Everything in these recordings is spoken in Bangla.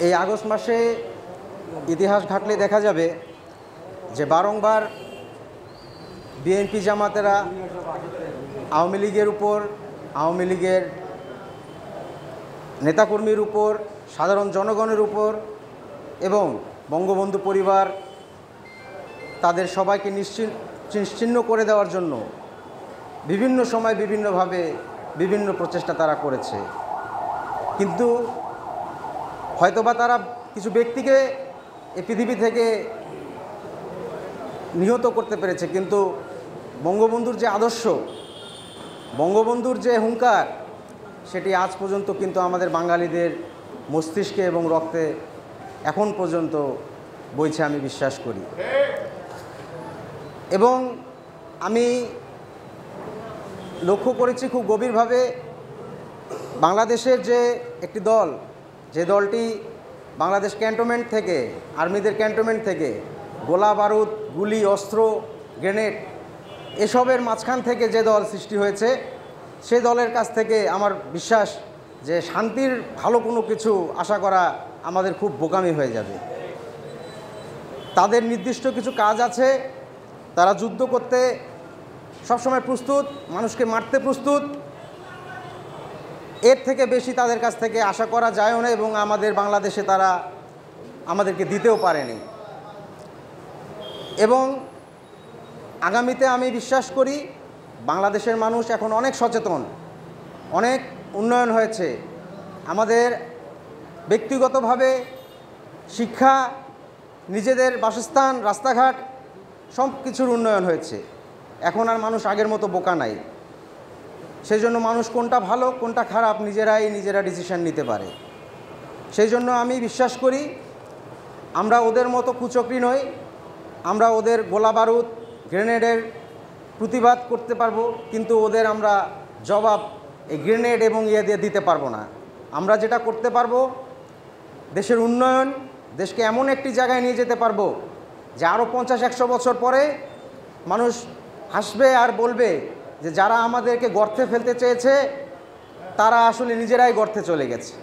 এই আগস্ট মাসে ইতিহাস ঘাটলে দেখা যাবে যে বারংবার বিএনপি জামাতেরা আওয়ামী লীগের উপর, আওয়ামী লীগের নেতাকর্মীর উপর, সাধারণ জনগণের উপর এবং বঙ্গবন্ধু পরিবার তাদের সবাইকে নিশ্চিহ্ন করে দেওয়ার জন্য বিভিন্ন সময় বিভিন্নভাবে বিভিন্ন প্রচেষ্টা তারা করেছে। কিন্তু হয়তোবা তারা কিছু ব্যক্তিকে এই পৃথিবী থেকে নিহত করতে পেরেছে, কিন্তু বঙ্গবন্ধুর যে আদর্শ, বঙ্গবন্ধুর যে হুঙ্কার, সেটি আজ পর্যন্ত কিন্তু আমাদের বাঙালিদের মস্তিষ্কে এবং রক্তে এখন পর্যন্ত বইছে, আমি বিশ্বাস করি। এবং আমি লক্ষ্য করেছি খুব গভীরভাবে, বাংলাদেশের যে একটি দল, যে দলটি বাংলাদেশ ক্যান্টনমেন্ট থেকে, আর্মিদের ক্যান্টনমেন্ট থেকে গোলা বারুদ, গুলি, অস্ত্র, গ্রেনেড এসবের মাঝখান থেকে যে দল সৃষ্টি হয়েছে, সে দলের কাছ থেকে আমার বিশ্বাস যে শান্তির ভালো কোনো কিছু আশা করা আমাদের খুব বোকামি হয়ে যাবে। তাদের নির্দিষ্ট কিছু কাজ আছে, তারা যুদ্ধ করতে সবসময় প্রস্তুত, মানুষকে মারতে প্রস্তুত। এর থেকে বেশি তাদের কাছ থেকে আশা করা যায়ও না, এবং আমাদের বাংলাদেশে তারা আমাদেরকে দিতেও পারেনি। এবং আগামীতে আমি বিশ্বাস করি বাংলাদেশের মানুষ এখন অনেক সচেতন, অনেক উন্নয়ন হয়েছে। আমাদের ব্যক্তিগতভাবে শিক্ষা, নিজেদের বাসস্থান, রাস্তাঘাট সব কিছুর উন্নয়ন হয়েছে। এখন আর মানুষ আগের মতো বোকা নাই। সেই জন্য মানুষ কোনটা ভালো কোনটা খারাপ নিজেরা ডিসিশন নিতে পারে। সেই জন্য আমি বিশ্বাস করি আমরা ওদের মতো কুচক্রী নই। আমরা ওদের গোলা বারুদ, গ্রেনেডের প্রতিবাদ করতে পারবো, কিন্তু ওদের আমরা জবাব এই গ্রেনেড এবং ইয়ে দিয়ে দিতে পারবো না। আমরা যেটা করতে পারবো, দেশের উন্নয়ন, দেশকে এমন একটি জায়গায় নিয়ে যেতে পারবো যে আরও 50-100 বছর পরে মানুষ হাসবে আর বলবে যে যারা আমাদেরকে গর্তে ফেলতে চেয়েছে তারা আসলে নিজেরাই গর্তে চলে গেছে।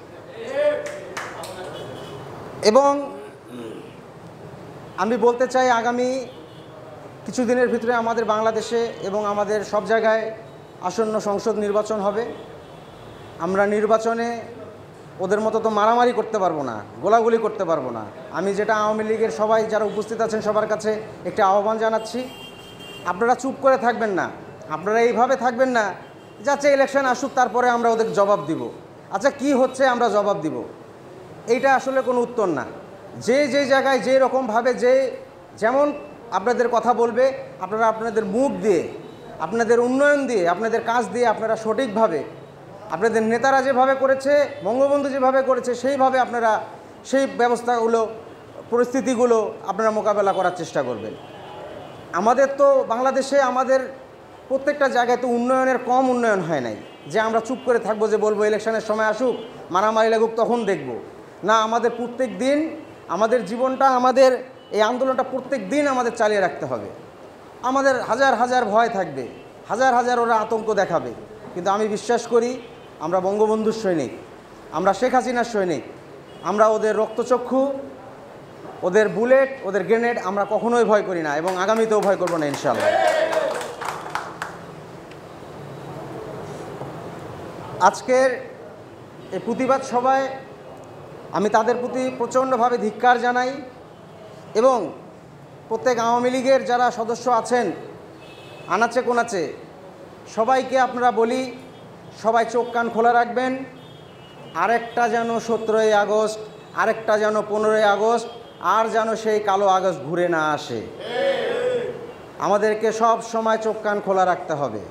এবং আমি বলতে চাই আগামী কিছুদিনের ভিতরে আমাদের বাংলাদেশে এবং আমাদের সব জায়গায় আসন্ন সংসদ নির্বাচন হবে। আমরা নির্বাচনে ওদের মতো তো মারামারি করতে পারবো না, গোলাগুলি করতে পারবো না। আমি যেটা আওয়ামী লীগের সবাই যারা উপস্থিত আছেন সবার কাছে একটা আহ্বান জানাচ্ছি, আপনারা চুপ করে থাকবেন না, আপনারা এইভাবে থাকবেন না যাচ্ছে ইলেকশন আসুক তারপরে আমরা ওদের জবাব দিব। আচ্ছা কি হচ্ছে আমরা জবাব দিব, এইটা আসলে কোনো উত্তর না। যে জায়গায় যে রকমভাবে যে যেমন আপনাদের কথা বলবে, আপনারা আপনাদের মুখ দিয়ে, আপনাদের উন্নয়ন দিয়ে, আপনাদের কাজ দিয়ে আপনারা সঠিকভাবে, আপনাদের নেতারা যেভাবে করেছে, বঙ্গবন্ধু যেভাবে করেছে সেইভাবে আপনারা সেই ব্যবস্থাগুলো, পরিস্থিতিগুলো আপনারা মোকাবেলা করার চেষ্টা করবেন। আমাদের তো বাংলাদেশে আমাদের প্রত্যেকটা জায়গায় তো উন্নয়নের কম উন্নয়ন হয় নাই যে আমরা চুপ করে থাকবো, যে বলবো ইলেকশনের সময় আসুক মারামারি লাগুক তখন দেখব না। আমাদের প্রত্যেক দিন আমাদের জীবনটা, আমাদের এই আন্দোলনটা প্রত্যেক দিন আমাদের চালিয়ে রাখতে হবে। আমাদের হাজার হাজার ভয় থাকবে, হাজার হাজার ওরা আতঙ্ক দেখাবে, কিন্তু আমি বিশ্বাস করি আমরা বঙ্গবন্ধুর সৈনিক, আমরা শেখ হাসিনার সৈনিক। আমরা ওদের রক্তচক্ষু, ওদের বুলেট, ওদের গ্রেনেড আমরা কখনোই ভয় করি না, এবং আগামীতেও ভয় করব না ইনশাআল্লাহ। আজকের এই প্রতিবাদ সভায় আমি তাদের প্রতি প্রচণ্ডভাবে ধিক্কার জানাই, এবং প্রত্যেক আওয়ামী লীগের যারা সদস্য আছেন আনাচে কোনাচে সবাইকে আপনারা বলি, সবাই চোখ কান খোলা রাখবেন। আরেকটা যেন 17ই আগস্ট, আরেকটা যেন 15ই আগস্ট, আর যেন সেই কালো আগস্ট ঘুরে না আসে। আমাদেরকে সব সময় চোখ কান খোলা রাখতে হবে।